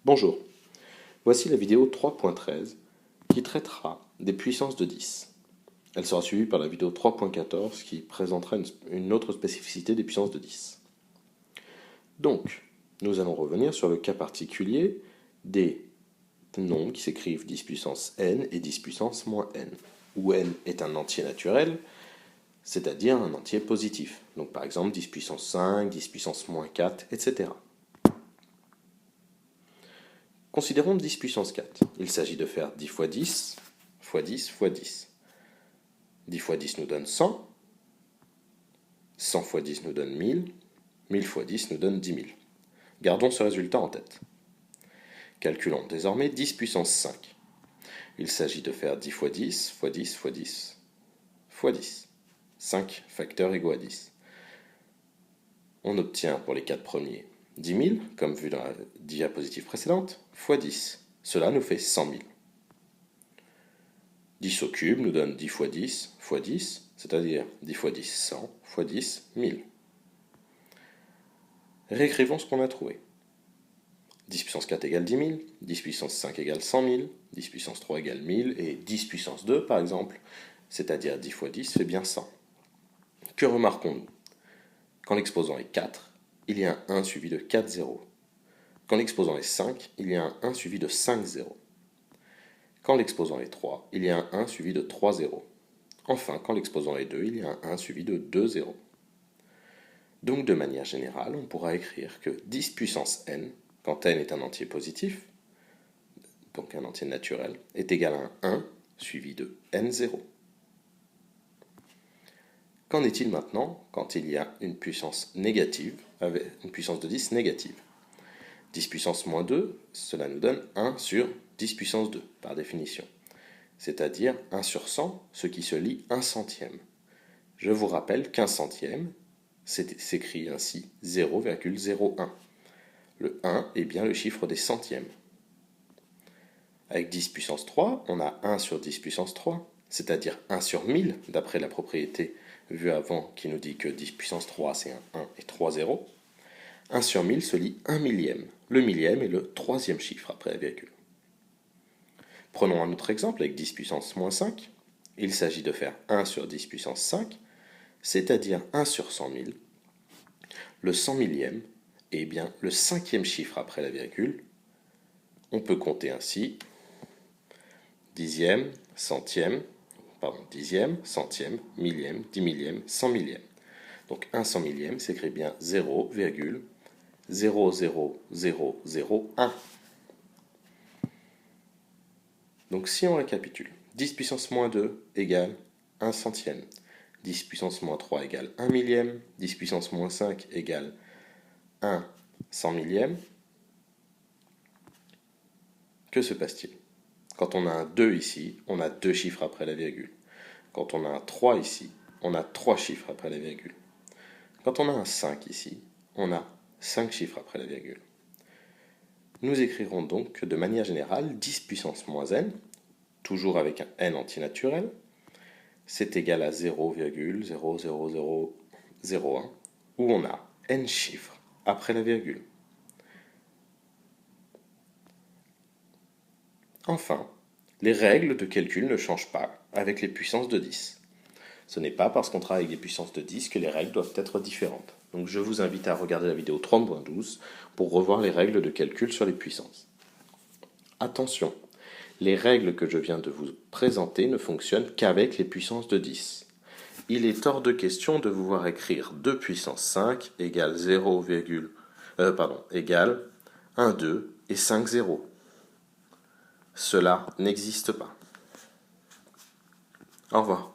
Bonjour, voici la vidéo 3.13 qui traitera des puissances de 10. Elle sera suivie par la vidéo 3.14 qui présentera une autre spécificité des puissances de 10. Donc, nous allons revenir sur le cas particulier des nombres qui s'écrivent 10 puissance n et 10 puissance moins n, où n est un entier naturel, c'est-à-dire un entier positif. Donc par exemple 10 puissance 5, 10 puissance moins 4, etc. Considérons 10 puissance 4. Il s'agit de faire 10 fois 10, fois 10, fois 10. 10 fois 10 nous donne 100. 100 fois 10 nous donne 1000. 1000 fois 10 nous donne 10 000. Gardons ce résultat en tête. Calculons désormais 10 puissance 5. Il s'agit de faire 10 fois 10, fois 10, fois 10, fois 10. 5 facteurs égaux à 10. On obtient pour les 4 premiers 10 000, comme vu dans la diapositive précédente, fois 10. Cela nous fait 100 000. 10 au cube nous donne 10 fois 10, fois 10, c'est-à-dire 10 fois 10, 100, fois 10, 1000. Réécrivons ce qu'on a trouvé. 10 puissance 4 égale 10 000, 10 puissance 5 égale 100 000, 10 puissance 3 égale 1000, et 10 puissance 2, par exemple, c'est-à-dire 10 fois 10, fait bien 100. Que remarquons-nous? Quand l'exposant est 4, il y a un 1 suivi de 4 zéros. Quand l'exposant est 5, il y a un 1 suivi de 5 zéros. Quand l'exposant est 3, il y a un 1 suivi de 3 zéros. Enfin, quand l'exposant est 2, il y a un 1 suivi de 2 zéros. Donc, de manière générale, on pourra écrire que 10 puissance n, quand n est un entier positif, donc un entier naturel, est égal à un 1 suivi de n0. Qu'en est-il maintenant quand il y a une puissance négative, avec une puissance de 10 négative? 10 puissance moins 2, cela nous donne 1 sur 10 puissance 2, par définition. C'est-à-dire 1 sur 100, ce qui se lit 1 centième. Je vous rappelle qu'un centième s'écrit ainsi 0,01. Le 1 est bien le chiffre des centièmes. Avec 10 puissance 3, on a 1 sur 10 puissance 3, c'est-à-dire 1 sur 1000, d'après la propriété vue avant qui nous dit que 10 puissance 3 c'est un 1 et 3 zéros. 1 sur 1000 se lit 1 millième. Le millième est le troisième chiffre après la virgule. Prenons un autre exemple avec 10 puissance moins 5. Il s'agit de faire 1 sur 10 puissance 5, c'est-à-dire 1 sur 100 000. Le 100 millième est bien le cinquième chiffre après la virgule. On peut compter ainsi dixième, centième, millième, 10 millième, 100 millième. Donc un 100 millième s'écrit bien 0,00001. Donc si on récapitule, 10 puissance moins 2 égale 1 centième, 10 puissance moins 3 égale 1 millième, 10 puissance moins 5 égale 1 100 millième. Que se passe-t-il? Quand on a un 2 ici, on a 2 chiffres après la virgule. Quand on a un 3 ici, on a 3 chiffres après la virgule. Quand on a un 5 ici, on a 5 chiffres après la virgule. Nous écrirons donc que de manière générale, 10 puissance moins n, toujours avec un n antinaturel, c'est égal à 0,00001, où on a n chiffres après la virgule. Enfin, les règles de calcul ne changent pas avec les puissances de 10. Ce n'est pas parce qu'on travaille avec des puissances de 10 que les règles doivent être différentes. Donc je vous invite à regarder la vidéo 30.12 pour revoir les règles de calcul sur les puissances. Attention, les règles que je viens de vous présenter ne fonctionnent qu'avec les puissances de 10. Il est hors de question de vous voir écrire 2 puissance 5 égale 1, 2 et 5 zéros. Cela n'existe pas. Au revoir.